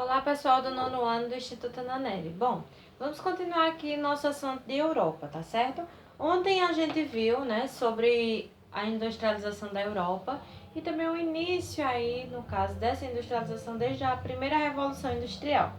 Olá, pessoal do nono ano do Instituto Ananelli. Bom, vamos continuar aqui nosso assunto de Europa, tá certo? Ontem a gente viu, né, sobre a industrialização da Europa e também o início aí, no caso, dessa industrialização desde a primeira Revolução Industrial.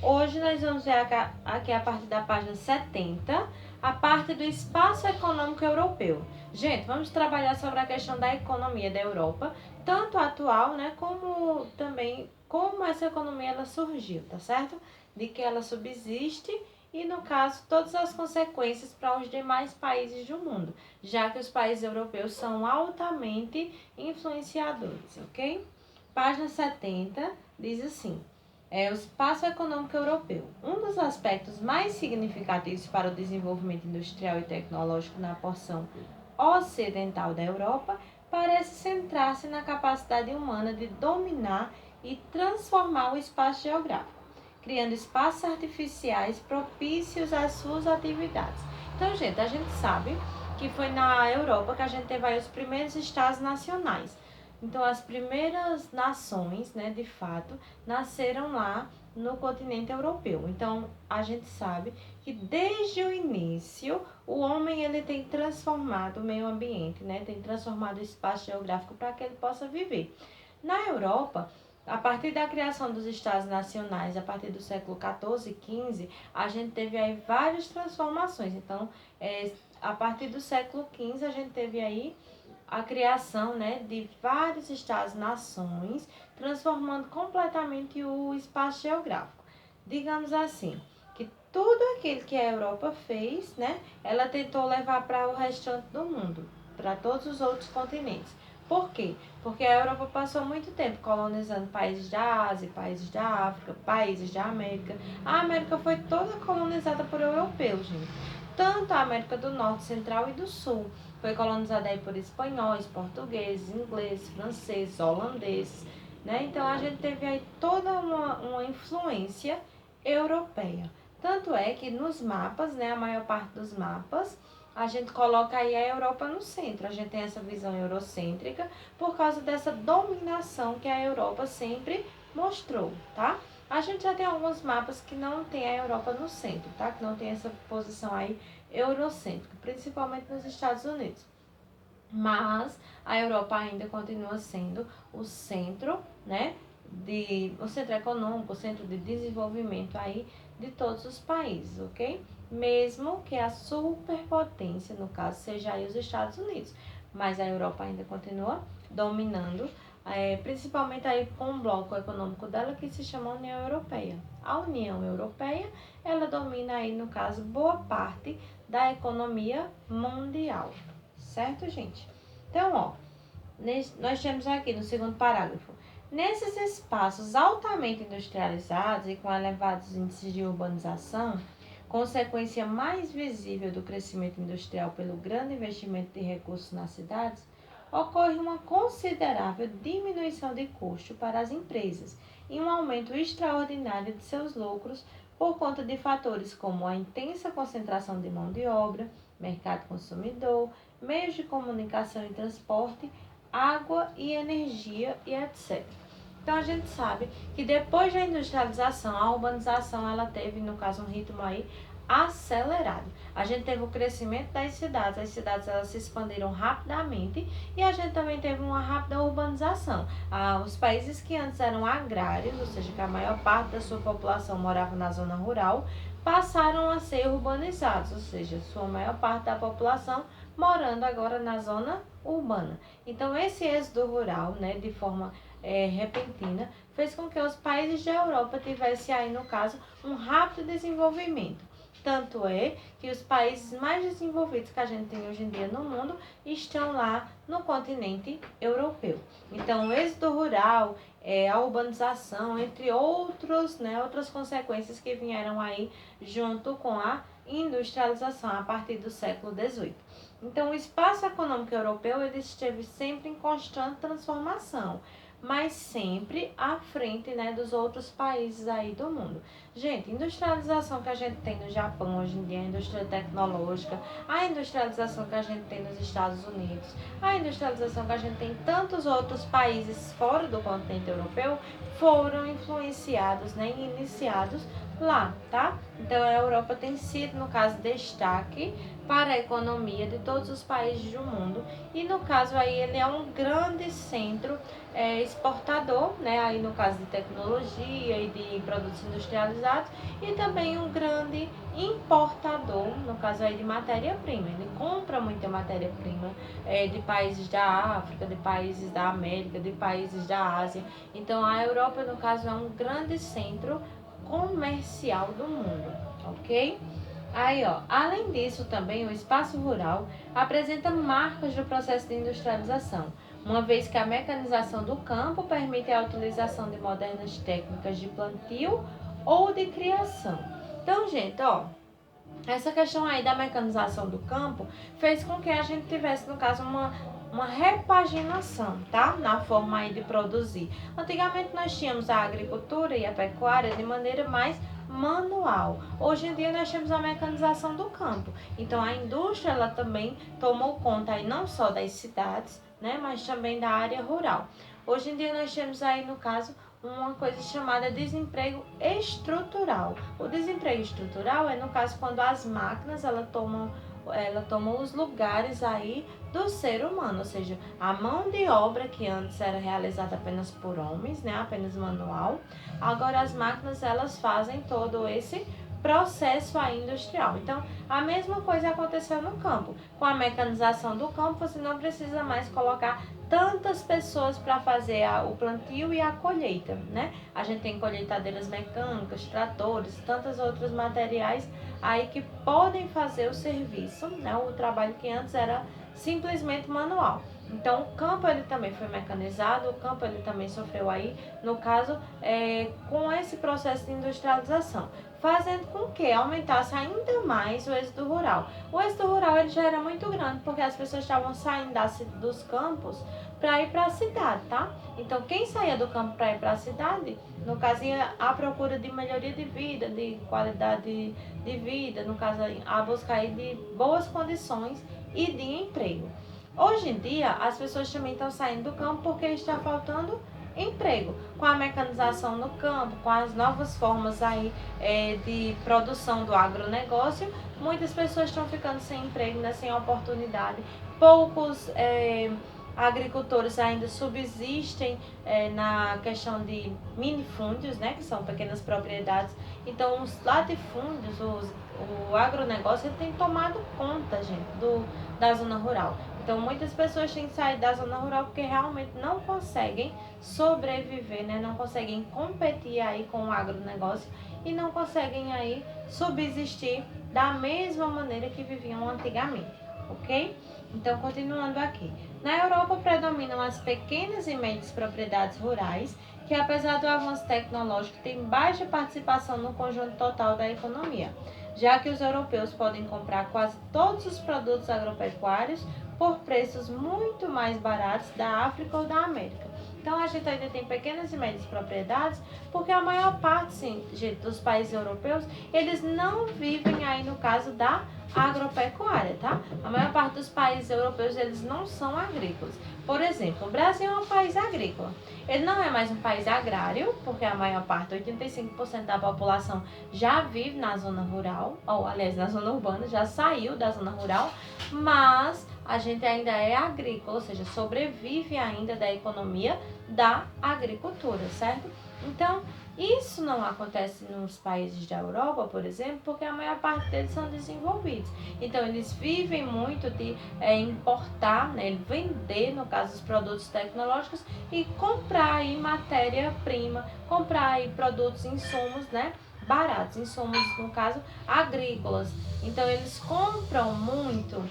Hoje nós vamos ver aqui a partir da página 70, a parte do espaço econômico europeu. Gente, vamos trabalhar sobre a questão da economia da Europa, tanto atual, né, como também como essa economia ela surgiu, tá certo? De que ela subsiste e, no caso, todas as consequências para os demais países do mundo, já que os países europeus são altamente influenciadores, ok? Página 70 diz assim: o espaço econômico europeu. Um dos aspectos mais significativos para o desenvolvimento industrial e tecnológico na porção ocidental da Europa parece centrar-se na capacidade humana de dominar e transformar o espaço geográfico, criando espaços artificiais propícios às suas atividades. Então, gente, a gente sabe que foi na Europa que a gente teve aí os primeiros estados nacionais. Então, as primeiras nações, né, de fato, nasceram lá no continente europeu. Então, a gente sabe que desde o início, o homem ele tem transformado o meio ambiente, né, tem transformado o espaço geográfico para que ele possa viver. Na Europa, a partir da criação dos estados nacionais, a partir do século XIV e XV, a gente teve aí várias transformações. Então, a partir do século XV, a gente teve aí a criação, né, de vários estados-nações, transformando completamente o espaço geográfico. Digamos assim, que tudo aquilo que a Europa fez, né, ela tentou levar para o restante do mundo, para todos os outros continentes. Por quê? Porque a Europa passou muito tempo colonizando países da Ásia, países da África, países da América. A América foi toda colonizada por europeus, gente. Tanto a América do Norte, Central e do Sul. Foi colonizada aí por espanhóis, portugueses, ingleses, franceses, holandeses, né? Então a gente teve aí toda uma influência europeia. Tanto é que nos mapas, né, a maior parte dos mapas, a gente coloca aí a Europa no centro. A gente tem essa visão eurocêntrica por causa dessa dominação que a Europa sempre mostrou, tá? A gente já tem alguns mapas que não tem a Europa no centro, tá? Que não tem essa posição aí eurocêntrica, principalmente nos Estados Unidos. Mas a Europa ainda continua sendo o centro, né? O centro econômico, o centro de desenvolvimento aí de todos os países, ok? Mesmo que a superpotência, no caso, seja aí os Estados Unidos. Mas a Europa ainda continua dominando, principalmente aí com o bloco econômico dela que se chama União Europeia. A União Europeia, ela domina aí, no caso, boa parte da economia mundial. Certo, gente? Então, ó, nós temos aqui no segundo parágrafo: nesses espaços altamente industrializados e com elevados índices de urbanização, consequência mais visível do crescimento industrial pelo grande investimento de recursos nas cidades, ocorre uma considerável diminuição de custo para as empresas e um aumento extraordinário de seus lucros por conta de fatores como a intensa concentração de mão de obra, mercado consumidor, meios de comunicação e transporte, água e energia e etc. Então a gente sabe que depois da industrialização, a urbanização ela teve, no caso, um ritmo aí acelerado. A gente teve o crescimento das cidades, as cidades elas se expandiram rapidamente e a gente também teve uma rápida urbanização. Os países que antes eram agrários, ou seja, que a maior parte da sua população morava na zona rural, passaram a ser urbanizados, ou seja, sua maior parte da população morando agora na zona urbana. Então esse êxodo rural, né, de forma repentina, fez com que os países da Europa tivessem aí, no caso, um rápido desenvolvimento. Tanto é que os países mais desenvolvidos que a gente tem hoje em dia no mundo estão lá no continente europeu. Então, o êxodo rural, a urbanização, entre outros, né, outras consequências que vieram aí junto com a industrialização a partir do século XVIII. Então, o espaço econômico europeu ele esteve sempre em constante transformação. mas sempre à frente, né, dos outros países aí do mundo. Gente, industrialização que a gente tem no Japão hoje em dia, a indústria tecnológica, a industrialização que a gente tem nos Estados Unidos, a industrialização que a gente tem em tantos outros países fora do continente europeu, foram influenciados, né, e iniciados lá, tá? Então a Europa tem sido, no caso, destaque para a economia de todos os países do mundo e no caso aí ele é um grande centro exportador, né? Aí no caso de tecnologia e de produtos industrializados e também um grande importador, no caso aí de matéria-prima. Ele compra muita matéria-prima de países da África, de países da América, de países da Ásia. Então a Europa, no caso, é um grande centro comercial do mundo, ok? Aí, ó, além disso, também o espaço rural apresenta marcas do processo de industrialização, uma vez que a mecanização do campo permite a utilização de modernas técnicas de plantio ou de criação. Então, gente, ó, essa questão aí da mecanização do campo fez com que a gente tivesse, no caso, uma repaginação, tá? Na forma aí de produzir. Antigamente nós tínhamos a agricultura e a pecuária de maneira mais manual. Hoje em dia nós temos a mecanização do campo. Então a indústria ela também tomou conta aí não só das cidades, né, mas também da área rural. Hoje em dia nós temos aí no caso uma coisa chamada desemprego estrutural. O desemprego estrutural é no caso quando as máquinas ela tomam os lugares aí do ser humano, ou seja, a mão de obra que antes era realizada apenas por homens, né, apenas manual, agora as máquinas elas fazem todo esse processo aí industrial. Então, a mesma coisa aconteceu no campo. Com a mecanização do campo, você não precisa mais colocar tantas pessoas para fazer o plantio e a colheita, né? A gente tem colheitadeiras mecânicas, tratores, tantos outros materiais aí que podem fazer o serviço, né? O trabalho que antes era simplesmente manual. Então, o campo ele também foi mecanizado, o campo ele também sofreu aí, no caso, com esse processo de industrialização, fazendo com que aumentasse ainda mais o êxodo rural. O êxodo rural ele já era muito grande, porque as pessoas estavam saindo dos campos para ir para a cidade, tá? Então, quem saía do campo para ir para a cidade, no caso, ia à procura de melhoria de vida, de qualidade de vida, no caso, a busca aí de boas condições e de emprego. Hoje em dia, as pessoas também estão saindo do campo porque está faltando emprego. Com a mecanização no campo, com as novas formas aí de produção do agronegócio, muitas pessoas estão ficando sem emprego, né, sem oportunidade. Poucos agricultores ainda subsistem na questão de minifúndios, né, que são pequenas propriedades. Então, os latifúndios, o agronegócio, ele tem tomado conta, gente, da zona rural. Então, muitas pessoas têm que sair da zona rural porque realmente não conseguem sobreviver, né? Não conseguem competir aí com o agronegócio e não conseguem aí subsistir da mesma maneira que viviam antigamente, ok? Então, continuando aqui. Na Europa predominam as pequenas e médias propriedades rurais, que apesar do avanço tecnológico, têm baixa participação no conjunto total da economia, já que os europeus podem comprar quase todos os produtos agropecuários por preços muito mais baratos da África ou da América. Então, a gente ainda tem pequenas e médias propriedades, porque a maior parte, sim, gente, dos países europeus, eles não vivem aí no caso da agropecuária, tá? A maior parte dos países europeus, eles não são agrícolas. Por exemplo, o Brasil é um país agrícola. Ele não é mais um país agrário, porque a maior parte, 85% da população já vive na zona rural, ou aliás, na zona urbana, já saiu da zona rural, mas a gente ainda é agrícola, ou seja, sobrevive ainda da economia da agricultura, certo? Então, isso não acontece nos países da Europa, por exemplo, porque a maior parte deles são desenvolvidos. Então, eles vivem muito de importar, né, vender, no caso, os produtos tecnológicos e comprar aí matéria-prima, comprar aí produtos, insumos, né, baratos, insumos, no caso, agrícolas. Então, eles compram muito,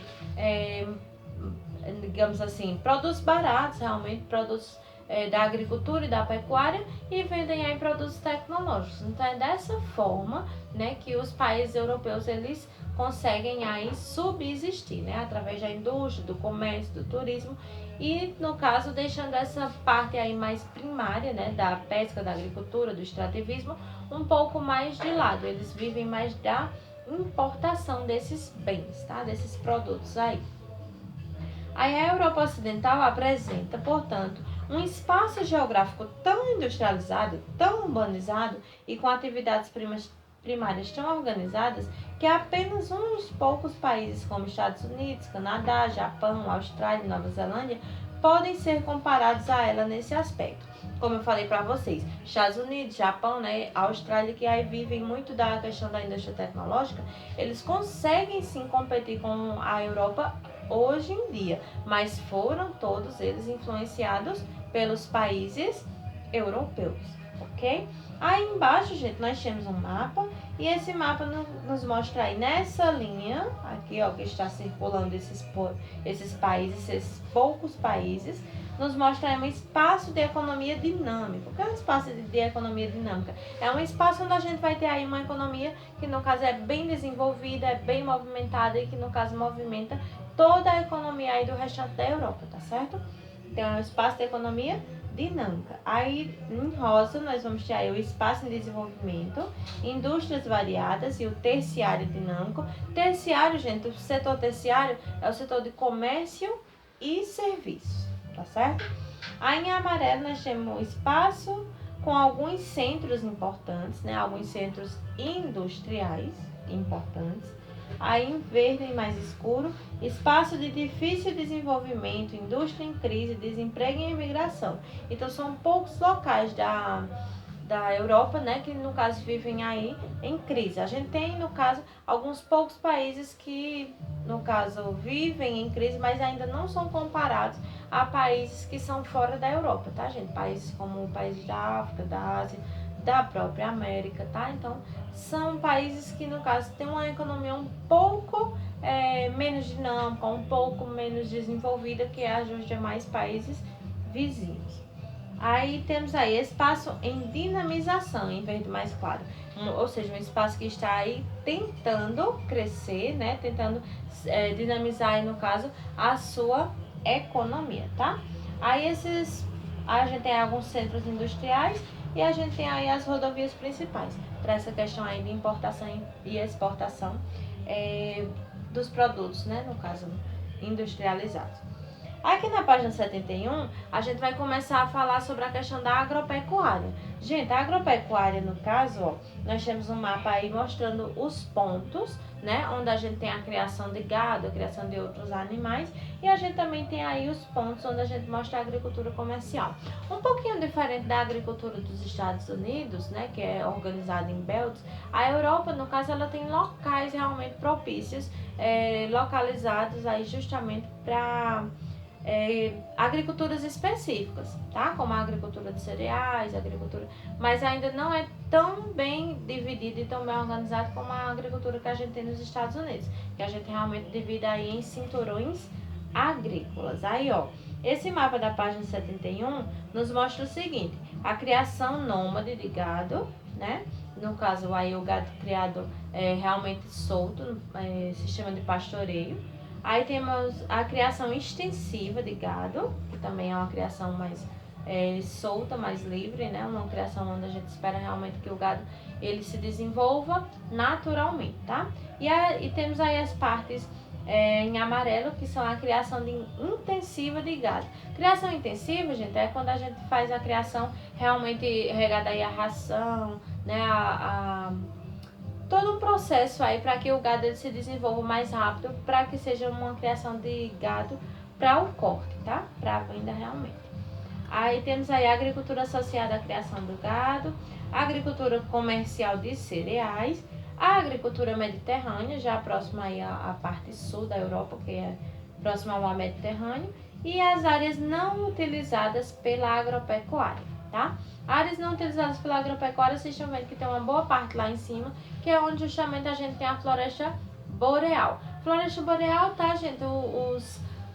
digamos assim, produtos baratos, realmente, produtos da agricultura e da pecuária e vendem aí produtos tecnológicos. Então é dessa forma, né, que os países europeus eles conseguem aí subsistir, né, através da indústria, do comércio, do turismo e, no caso, deixando essa parte aí mais primária, né, da pesca, da agricultura, do extrativismo, um pouco mais de lado. Eles vivem mais da importação desses bens, tá? Desses produtos aí. Aí a Europa Ocidental apresenta, portanto, um espaço geográfico tão industrializado, tão urbanizado e com atividades primárias tão organizadas que apenas uns poucos países como Estados Unidos, Canadá, Japão, Austrália e Nova Zelândia podem ser comparados a ela nesse aspecto. Como eu falei para vocês, Estados Unidos, Japão, né, Austrália, que aí vivem muito da questão da indústria tecnológica, eles conseguem sim competir com a Europa hoje em dia, mas foram todos eles influenciados pelos países europeus, ok? Aí embaixo, gente, nós temos um mapa e esse mapa nos mostra aí nessa linha, aqui ó, que está circulando esses países, esses poucos países, nos mostra aí um espaço de economia dinâmica. O que é um espaço de economia dinâmica? É um espaço onde a gente vai ter aí uma economia que no caso é bem desenvolvida, é bem movimentada e que no caso movimenta toda a economia aí do restante da Europa, tá certo? Então é um espaço de economia dinâmica. Aí em rosa nós vamos ter aí o espaço em desenvolvimento, indústrias variadas e o terciário dinâmico. Terciário, gente, o setor terciário é o setor de comércio e serviços, tá certo? Aí em amarelo nós temos o espaço com alguns centros importantes, né? Alguns centros industriais importantes. Aí em verde e mais escuro, espaço de difícil desenvolvimento, indústria em crise, desemprego e imigração. Então são poucos locais da Europa, né, que no caso vivem aí em crise. A gente tem, no caso, alguns poucos países que, no caso, vivem em crise, mas ainda não são comparados a países que são fora da Europa, tá, gente? Países como países da África, da Ásia, da própria América, tá? Então, são países que, no caso, têm uma economia um pouco menos dinâmica, um pouco menos desenvolvida que as dos demais países vizinhos. Aí temos aí espaço em dinamização, em verde mais claro. Ou seja, um espaço que está aí tentando crescer, né? Tentando dinamizar aí, no caso, a sua economia, tá? Aí a gente tem alguns centros industriais e a gente tem aí as rodovias principais para essa questão aí de importação e exportação dos produtos, né? No caso, industrializados. Aqui na página 71, a gente vai começar a falar sobre a questão da agropecuária. Gente, a agropecuária, no caso, ó, nós temos um mapa aí mostrando os pontos, né, onde a gente tem a criação de gado, a criação de outros animais, e a gente também tem aí os pontos onde a gente mostra a agricultura comercial. Um pouquinho diferente da agricultura dos Estados Unidos, né, que é organizada em belts, a Europa, no caso, ela tem locais realmente propícios, localizados aí justamente para agriculturas específicas, tá? Como a agricultura de cereais, mas ainda não é tão bem dividida e tão bem organizada como a agricultura que a gente tem nos Estados Unidos, que a gente realmente divide aí em cinturões agrícolas. Aí, ó, esse mapa da página 71 nos mostra o seguinte: a criação nômade de gado, né? No caso, aí o gado criado realmente solto, sistema de pastoreio. Aí temos a criação extensiva de gado, que também é uma criação mais solta, mais livre, né? Uma criação onde a gente espera realmente que o gado ele se desenvolva naturalmente, tá? E temos aí as partes em amarelo, que são a criação intensiva de gado. Criação intensiva, gente, é quando a gente faz a criação realmente regada aí a ração, né? Todo um processo aí para que o gado ele se desenvolva mais rápido, para que seja uma criação de gado para o corte, tá? Para a venda realmente. Aí temos aí a agricultura associada à criação do gado, a agricultura comercial de cereais, a agricultura mediterrânea, já próxima aí à parte sul da Europa, que é próxima ao mar Mediterrâneo, e as áreas não utilizadas pela agropecuária, tá? Áreas não utilizadas pela agropecuária, vocês estão vendo que tem uma boa parte lá em cima, que é onde justamente a gente tem a floresta boreal. Floresta boreal, tá, gente?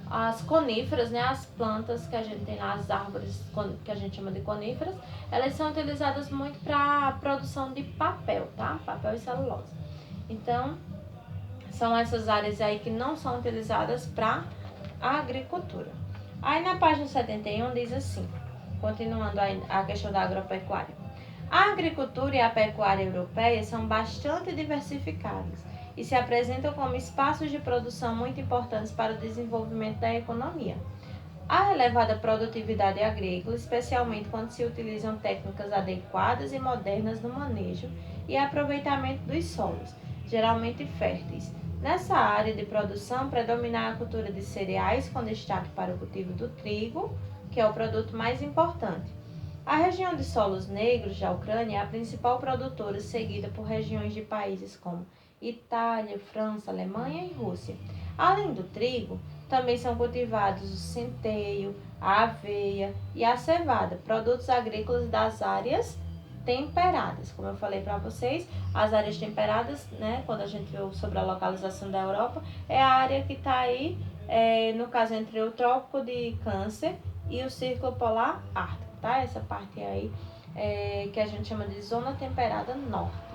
As coníferas, né? As plantas que a gente tem lá, as árvores que a gente chama de coníferas, elas são utilizadas muito para produção de papel, tá? Papel e celulose. Então, são essas áreas aí que não são utilizadas para agricultura. Aí na página 71 diz assim, continuando a questão da agropecuária. A agricultura e a pecuária europeia são bastante diversificadas e se apresentam como espaços de produção muito importantes para o desenvolvimento da economia. A elevada produtividade agrícola, especialmente quando se utilizam técnicas adequadas e modernas no manejo e aproveitamento dos solos, geralmente férteis. Nessa área de produção, predomina a cultura de cereais, com destaque para o cultivo do trigo, que é o produto mais importante. A região de solos negros da Ucrânia é a principal produtora, seguida por regiões de países como Itália, França, Alemanha e Rússia. Além do trigo, também são cultivados o centeio, a aveia e a cevada, produtos agrícolas das áreas temperadas. Como eu falei para vocês, as áreas temperadas, né, quando a gente viu sobre a localização da Europa, é a área que está aí, no caso, entre o Trópico de Câncer e o Círculo Polar Ártico, tá? Essa parte aí que a gente chama de Zona Temperada Norte.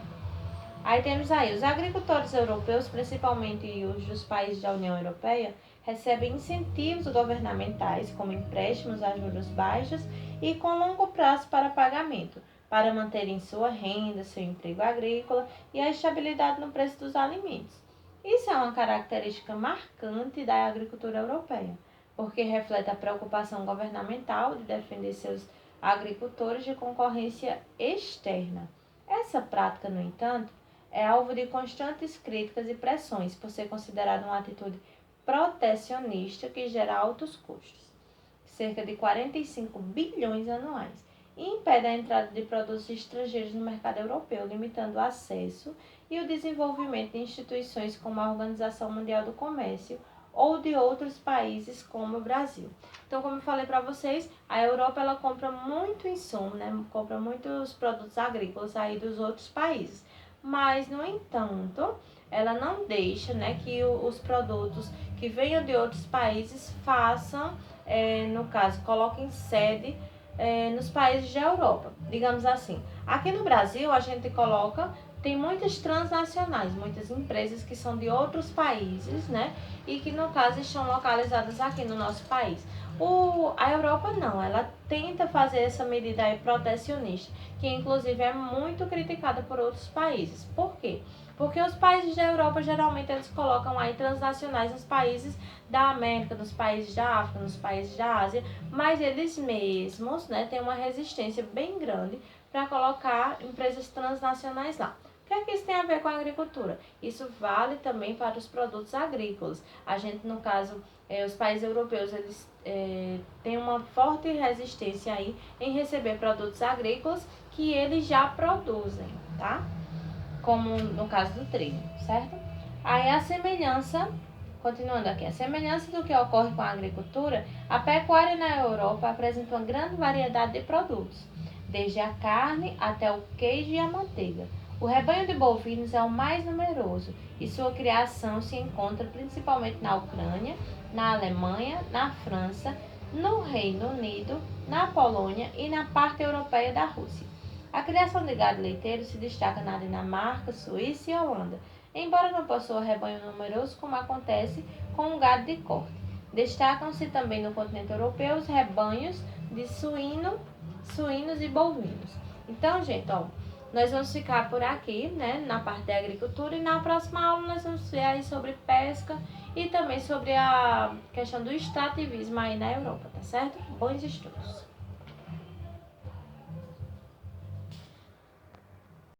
Aí temos aí, os agricultores europeus, principalmente os dos países da União Europeia, recebem incentivos governamentais, como empréstimos a juros baixos e com longo prazo para pagamento, para manterem sua renda, seu emprego agrícola e a estabilidade no preço dos alimentos. Isso é uma característica marcante da agricultura europeia, porque reflete a preocupação governamental de defender seus agricultores de concorrência externa. Essa prática, no entanto, é alvo de constantes críticas e pressões por ser considerada uma atitude protecionista que gera altos custos, cerca de 45 bilhões anuais, e impede a entrada de produtos estrangeiros no mercado europeu, limitando o acesso e o desenvolvimento de instituições como a Organização Mundial do Comércio ou de outros países como o Brasil. Então, como eu falei para vocês, a Europa ela compra muito insumo, né? Compra muitos produtos agrícolas aí dos outros países. Mas, no entanto, ela não deixa, né, que os produtos que venham de outros países façam, no caso, coloquem sede nos países da Europa, digamos assim. Aqui no Brasil, a gente tem muitas transnacionais, muitas empresas que são de outros países, né, e que, no caso, estão localizadas aqui no nosso país. A Europa não, ela tenta fazer essa medida aí protecionista, que inclusive é muito criticada por outros países. Por quê? Porque os países da Europa geralmente eles colocam aí transnacionais nos países da América, nos países da África, nos países da Ásia, mas eles mesmos, né, têm uma resistência bem grande para colocar empresas transnacionais lá. O que é que isso tem a ver com a agricultura? Isso vale também para os produtos agrícolas. A gente, no caso, os países europeus, eles têm uma forte resistência aí em receber produtos agrícolas que eles já produzem, tá? Como no caso do trigo, certo? Aí a semelhança, continuando aqui, a semelhança do que ocorre com a agricultura, a pecuária na Europa apresenta uma grande variedade de produtos, desde a carne até o queijo e a manteiga. O rebanho de bovinos é o mais numeroso e sua criação se encontra principalmente na Ucrânia, na Alemanha, na França, no Reino Unido, na Polônia e na parte europeia da Rússia. A criação de gado leiteiro se destaca na Dinamarca, Suíça e Holanda, embora não possua rebanho numeroso como acontece com o gado de corte. Destacam-se também no continente europeu os rebanhos de suínos e bovinos. Então, gente, ó, nós vamos ficar por aqui, né, na parte da agricultura, e na próxima aula nós vamos ver aí sobre pesca e também sobre a questão do extrativismo aí na Europa, tá certo? Bons estudos!